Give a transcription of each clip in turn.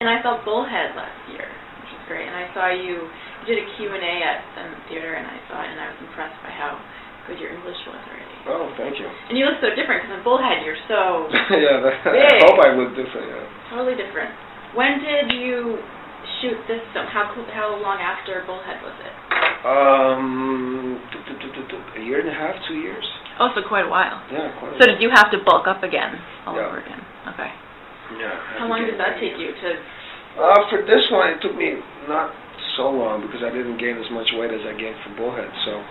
And I saw Bullhead last year, which was great. And I saw you did a Q&A at the theater, and I saw it, and I was impressed by how good your English was already. Oh, thank you. And you look so different, because in Bullhead you're so yeah, big. I hope I look different, yeah. Totally different. When did you shoot this film? How long after Bullhead was it? A year and a half, 2 years. Oh, so quite a while. Yeah, quite a while. So did you have to bulk up again, all over again? Okay. Yeah. How long did that take you to... For this one, it took me not so long because I didn't gain as much weight as I gained for Bullhead. So,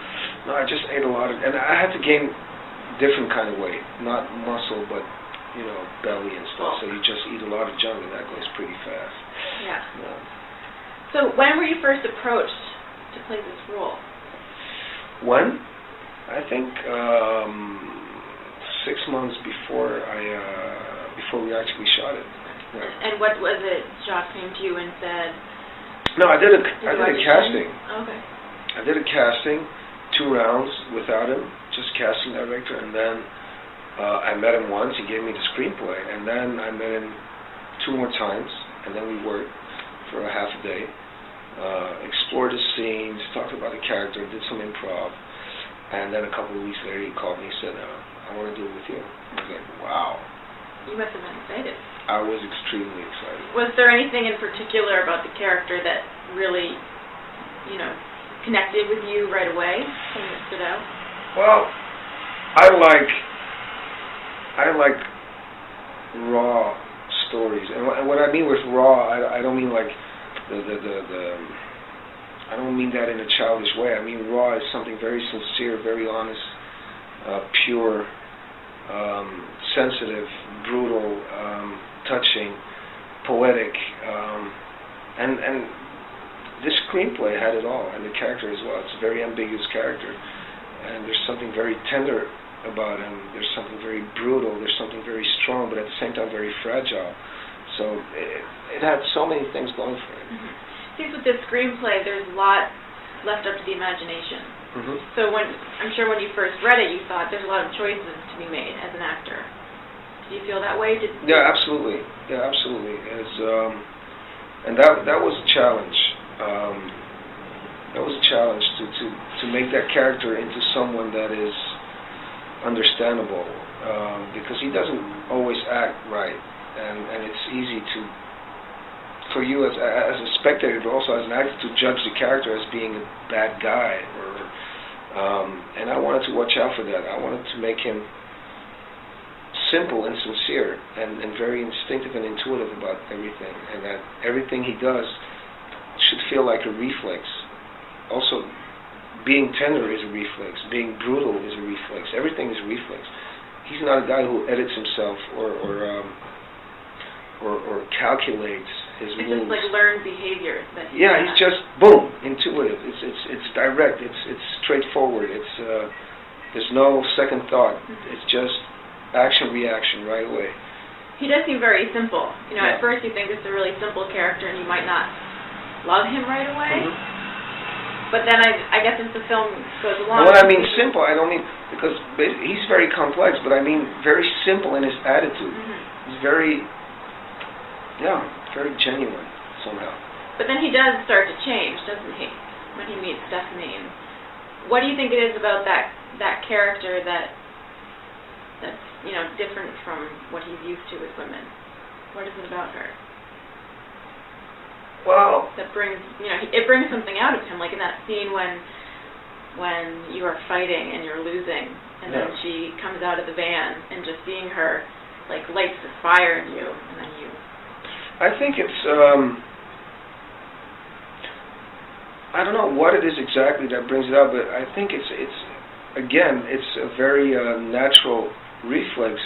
no, I just ate a lot of... And I had to gain different kind of weight. Not muscle, but, you know, belly and stuff. So you just eat a lot of junk and that goes pretty fast. Yeah. So when were you first approached to play this role? When? I think 6 months before before we actually shot it. Yeah. And what was it? Jacques came to you and said? No, I did a casting. Okay. I did a casting, 2 rounds without him, just casting director, and then I met him once. He gave me the screenplay, and then I met him 2 more times, and then we worked for a half a day, explored the scenes, talked about the character, did some improv, and then a couple of weeks later he called me and said, I want to do it with you. I was like, wow. You must have been excited. I was extremely excited. Was there anything in particular about the character that really, you know, connected with you right away? Something that stood out? Well, I like raw stories, and what I mean with raw, I don't mean like I don't mean that in a childish way. I mean raw is something very sincere, very honest, pure, sensitive, brutal, touching, poetic, and this screenplay had it all, and the character as well. It's a very ambiguous character, and there's something very tender about him. There's something very brutal. There's something very strong, but at the same time very fragile. So it had so many things going for it. Mm-hmm. I think with this screenplay, there's a lot left up to the imagination. Mm-hmm. So I'm sure when you first read it, you thought there's a lot of choices to be made as an actor. Do you feel that way? Yeah, absolutely. Yeah, absolutely. And that was a challenge. That was a challenge to make that character into someone that is understandable, because he doesn't always act right, and it's easy for you as a spectator, but also as an actor, to judge the character as being a bad guy, and I wanted to watch out for that. I wanted to make him simple and sincere, and very instinctive and intuitive about everything, and that everything he does should feel like a reflex. Also, being tender is a reflex. Being brutal is a reflex. Everything is a reflex. He's not a guy who edits himself or calculates his moves. It's just like learned behavior. He's just boom, intuitive. It's direct. It's straightforward. There's no second thought. Mm-hmm. It's just action reaction right away. He does seem very simple. You know, at first you think it's a really simple character, and you might not love him right away. Mm-hmm. But then I guess as the film goes along... Well, when I mean simple, I don't mean... Because he's very complex, but I mean very simple in his attitude. Mm-hmm. He's very genuine, somehow. But then he does start to change, doesn't he? When he meets Stephanie. And what do you think it is about that character that's, you know, different from what he's used to with women? What is it about her? Well, that brings, you know, it brings something out of him, like in that scene when you are fighting and you're losing, and then she comes out of the van, and just seeing her, like, lights the fire in you, and then you... I think it's, I don't know what it is exactly that brings it out, but I think it's again, it's a very natural reflex.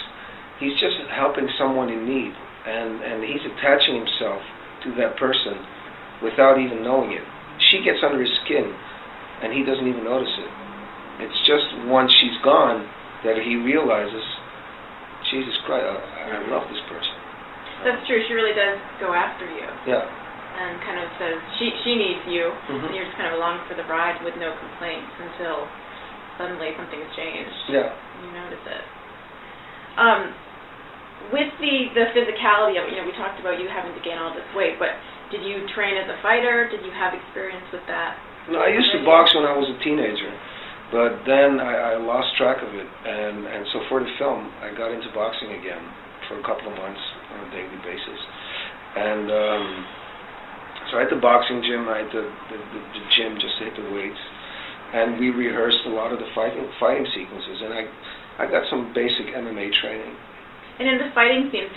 He's just helping someone in need, and he's attaching himself to that person without even knowing it. She gets under his skin, and he doesn't even notice it. It's just once she's gone that he realizes, Jesus Christ, I love this person. That's true. She really does go after you. Yeah. And kind of says she needs you, mm-hmm. and you're just kind of along for the ride with no complaints until suddenly something's changed. Yeah. And you notice it. With the physicality of it, we talked about you having to gain all this weight, but did you train as a fighter? Did you have experience with that? No, I used to box when I was a teenager, but then I lost track of it, and so for the film, I got into boxing again for a couple of months on a daily basis. And so I had the boxing gym, I had the gym just to hit the weights, and we rehearsed a lot of the fighting sequences, and I got some basic MMA training. And in the fighting scenes,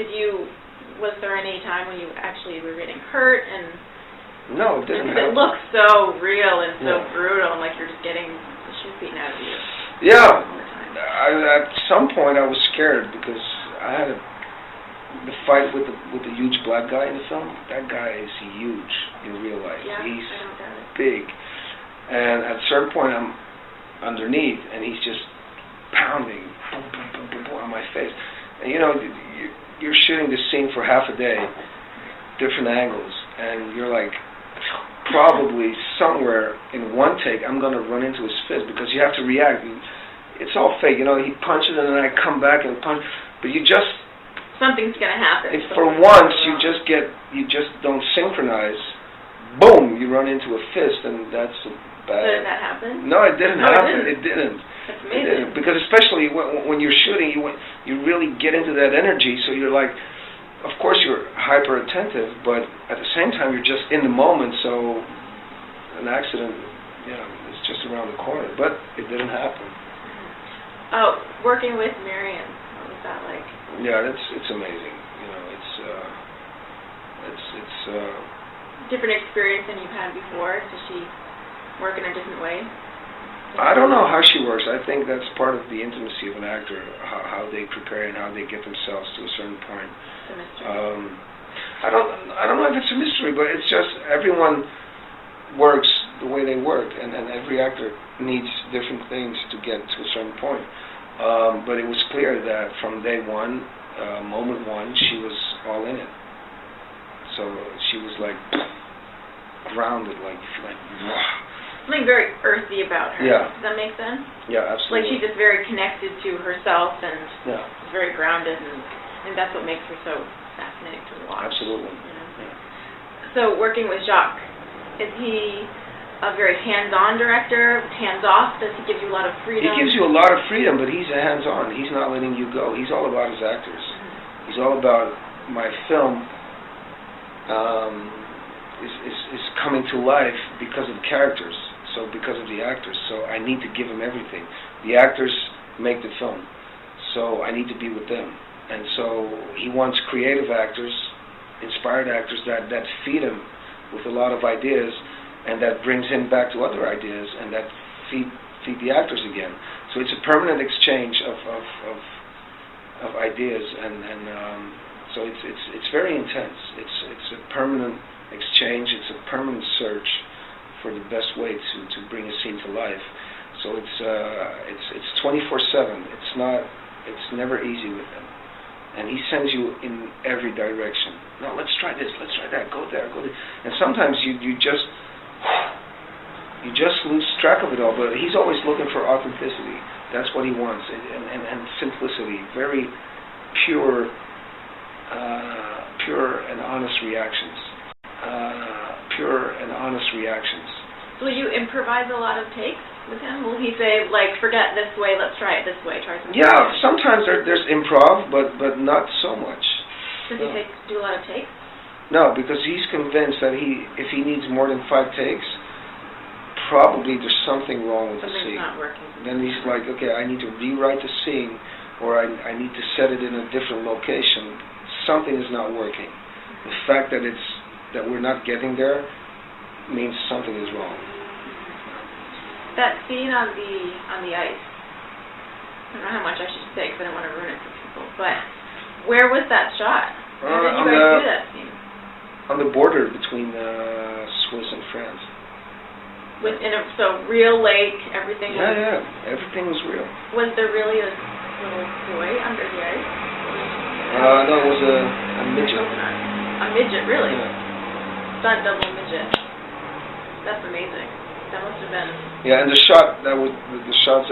was there any time when you actually were getting hurt? And no, it didn't happen. It looks so real and so brutal, and like you're just getting the shit beaten out of you. Yeah. All the time. At some point, I was scared because I had the fight with the huge black guy in the film. That guy is huge in real life. Yeah, he's I know that. big, and at a certain point, I'm underneath, and he's just pounding boom, boom, boom, boom, boom, on my face. And you're shooting this scene for half a day, different angles, and you're like, probably somewhere in one take, I'm going to run into his fist because you have to react. It's all fake, he punches and then I come back and punch, but something's going to happen. If for once you just don't synchronize, boom, you run into a fist, and that's bad. So did that happen? No, it didn't happen. It didn't. That's amazing. Because especially when you're shooting, you really get into that energy. So you're like, of course you're hyper attentive, but at the same time you're just in the moment. So an accident, is just around the corner. But it didn't happen. Oh, working with Marion, what was that like? Yeah, it's amazing. It's different experience than you've had before. Does she work in a different way? I don't know how she works. I think that's part of the intimacy of an actor, how they prepare and how they get themselves to a certain point. It's a mystery. I don't know if it's a mystery, but it's just everyone works the way they work, and every actor needs different things to get to a certain point. But it was clear that from day one, moment one, she was all in it. So she was like grounded, like wow. Something very earthy about her. Yeah. Does that make sense? Yeah, absolutely. Like she's just very connected to herself and very grounded, and that's what makes her so fascinating to watch. Absolutely. Yeah. So working with Jacques, is he a very hands-on director, hands-off? Does he give you a lot of freedom? He gives you a lot of freedom, but he's a hands-on. He's not letting you go. He's all about his actors. He's all about my film is coming to life because of the characters. So because of the actors, so I need to give them everything. The actors make the film, so I need to be with them. And so he wants creative actors, inspired actors that feed him with a lot of ideas, and that brings him back to other ideas, and that feed the actors again. So it's a permanent exchange of ideas, and so it's very intense. It's a permanent exchange. It's a permanent search for the best way to bring a scene to life. So it's 24/7. It's never easy with him, and he sends you in every direction. No, let's try this. Let's try that. Go there. Go there. And sometimes you just lose track of it all. But he's always looking for authenticity. That's what he wants, and simplicity. Very pure and honest reactions. Will you improvise a lot of takes with him? Will he say, like, forget this way, let's try it this way, try something? Yeah, sometimes there's improv, but not so much. Does he do a lot of takes? No, because he's convinced that if he needs more than 5 takes, probably there's something wrong with the scene. Something's not working. Then he's like, okay, I need to rewrite the scene, or I need to set it in a different location. Something is not working. The fact that we're not getting there means something is wrong. That scene on the ice, I don't know how much I should say because I don't want to ruin it for people, but where was that shot? How did you guys do that scene? On the border between Swiss and France. So real lake, everything was... Yeah, everything was real. Was there really a little boy under the ice? No, it was a midget. A midget, really? Yeah. Stunt double midget. That's amazing. That must have been... Yeah, and the shots that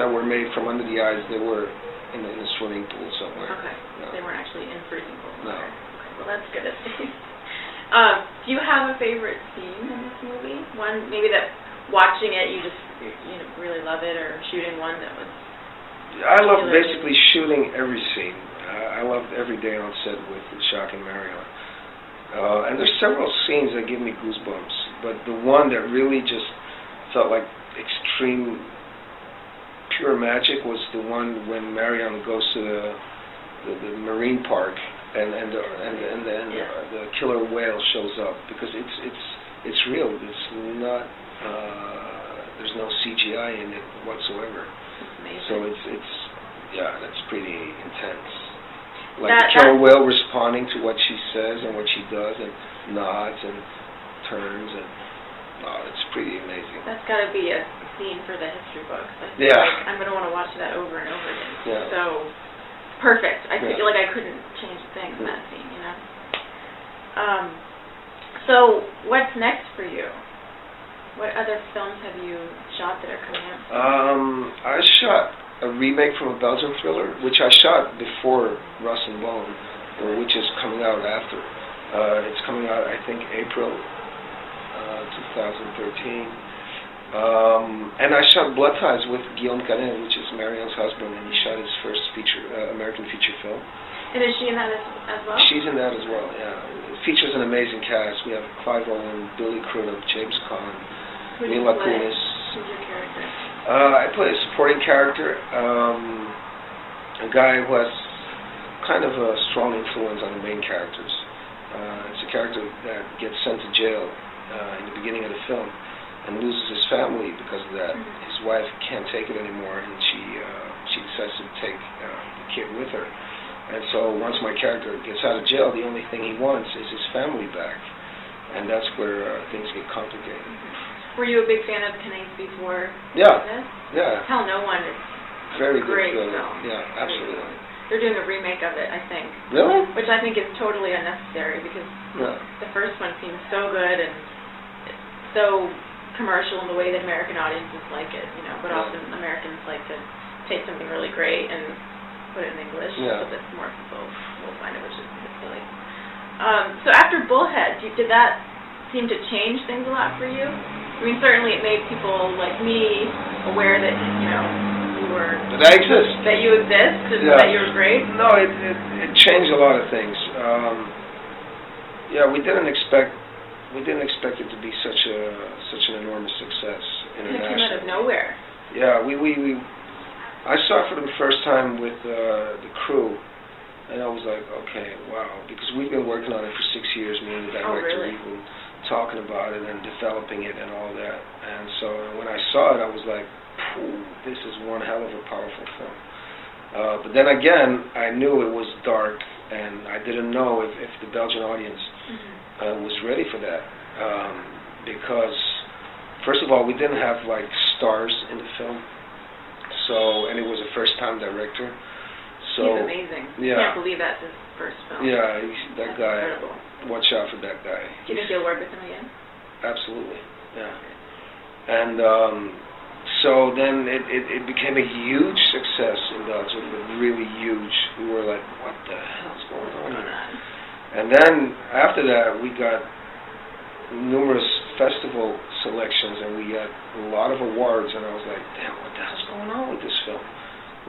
were made from under the ice, they were in a swimming pool somewhere. Okay. No. They weren't actually in freezing cold No. water. Okay. Well, that's good at least. Do you have a favorite scene in this movie? One maybe that watching it you just really love it, or shooting one that was. I love basically shooting every scene. I loved every day on set with Jacques and Marion. And there's several scenes that give me goosebumps, but the one that really just felt like extreme pure magic was the one when Marion goes to the marine park and the killer whale shows up, because it's real. It's not there's no CGI in it whatsoever. So that's pretty intense. Like the killer whale responding to what she says and what she does, and nods and turns, and it's pretty amazing. That's got to be a scene for the history books. I feel like I'm going to want to watch that over and over again. Yeah. So perfect. I feel like I couldn't change a thing in that scene, So what's next for you? What other films have you shot that are coming up? I shot a remake from a Belgian thriller, which I shot before Rust and Bone, which is coming out after. It's coming out, I think, April 2013. And I shot Blood Ties with Guillaume Canet, which is Marion's husband, and he shot his first American feature film. And is she in that as well? She's in that as well, yeah. It features an amazing cast. We have Clive Owen, Billy Crudup, James Caan, Mila Kunis. Who's your character? I play a supporting character, a guy who has kind of a strong influence on the main characters. It's a character that gets sent to jail in the beginning of the film and loses his family because of that. His wife can't take it anymore, and she decides to take the kid with her. And so once my character gets out of jail, the only thing he wants is his family back, and that's where things get complicated. Were you a big fan of Canet's before this? Yeah. Tell No One is very great good film. Yeah, absolutely. They're doing a remake of it, I think. Really? Which I think is totally unnecessary, because the first one seems so good and so commercial in the way that American audiences like it, but often Americans like to take something really great and put it in English so that more people will find it, which is silly. So after Bullhead, did that seem to change things a lot for you? I mean, certainly it made people like me aware that, you were... That I exist. That you exist, and that you were great? No, it changed a lot of things. We didn't expect it to be such an enormous success internationally. It came out of nowhere. Yeah, I saw it for the first time with the crew, and I was like, okay, wow, because we've been working on it for 6 years, me and the director. Oh, really? We've been talking about it and developing it and all that. And so when I saw it, I was like, this is one hell of a powerful film. But then again, I knew it was dark, and I didn't know if the Belgian audience was ready for that. Because, first of all, we didn't have like stars in the film. And it was a first-time director. So, he's amazing. Yeah. I can't believe that's his first film. Yeah, that that's guy. Incredible. Watch out for that guy. Do you think you'll work with him again? Absolutely, yeah. And so then it became a huge success in Belgium, but really huge. We were like, what the hell's going on here? And then after that, we got numerous festival selections, and we got a lot of awards, and I was like, damn, what the hell's going on with this film?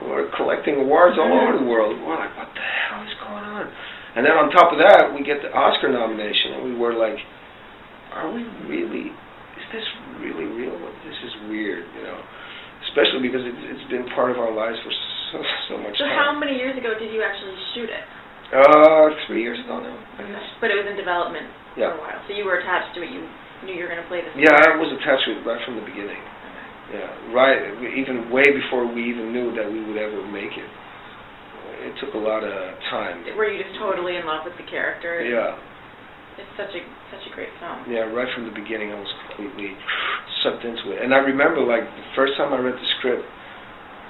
We're collecting awards all over the world. We're like, what the hell is going on? And then on top of that, we get the Oscar nomination, and we were like, are we really, is this really real? This is weird, especially because it's been part of our lives for so much time. So how many years ago did you actually shoot it? 3 years ago now, I guess. But it was in development for a while, so you were attached to it. You knew you were going to play this. Yeah, I was attached to it right from the beginning. Yeah, right. Even way before we even knew that we would ever make it. It took a lot of time. Were you just totally in love with the character? Yeah. It's such a great film. Yeah, right from the beginning, I was completely sucked into it. And I remember, like, the first time I read the script,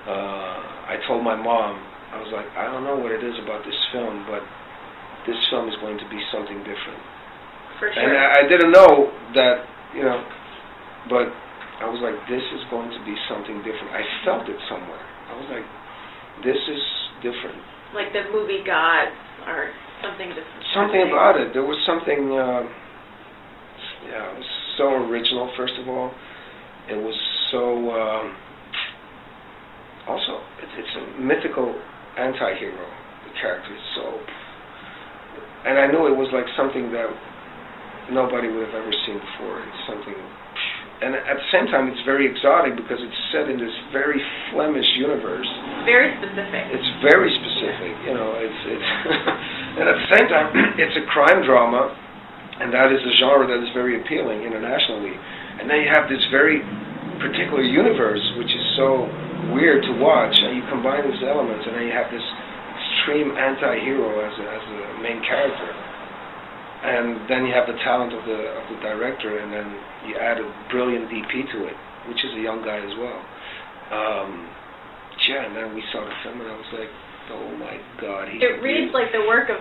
I told my mom, I was like, I don't know what it is about this film, but this film is going to be something different. For sure. And I didn't know that, but I was like, this is going to be something different. I felt it somewhere. I was like, this is different. Like the movie gods or something just... Something about it. There was something, it was so original, first of all. It was so, also, it's a mythical anti-hero, the character is so... And I knew it was like something that nobody would have ever seen before. It's something... And at the same time, it's very exotic because it's set in this very Flemish universe. Very specific. It's very specific, it's and at the same time, it's a crime drama, and that is a genre that is very appealing internationally. And then you have this very particular universe, which is so weird to watch, and you combine these elements, and then you have this extreme anti-hero as a main character. And then you have the talent of the director, and then you add a brilliant DP to it, which is a young guy as well. And then we saw the film, and I was like, oh my God. It reads like the work of,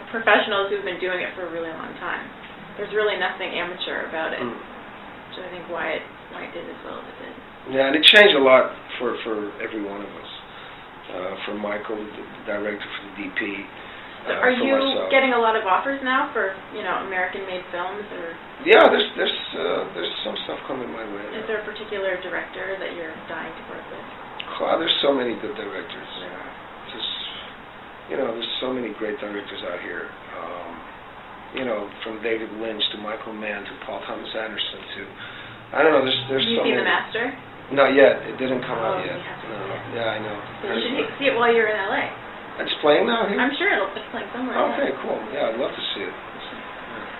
professionals who've been doing it for a really long time. There's really nothing amateur about it, which I think why it did as well as it did. Yeah, and it changed a lot for every one of us. For Michael, the director, for the DP. So are you myself. getting a lot of offers now for, American-made films, or? Yeah, there's some stuff coming my way. Is there a particular director that you're dying to work with? There's so many good directors. There's so many great directors out here. From David Lynch to Michael Mann to Paul Thomas Anderson to, I don't know. There's Have you so seen many. The Master? Not yet. It didn't come out yet. You have to. No. Yeah, I know. So you should see it while you're in LA. It's playing now here? I'm sure it's playing somewhere. Okay, cool. Yeah, I'd love to see it.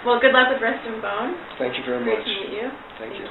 Well, good luck with Rest and Bone. Thank you very Great much. to meet you. Thank you.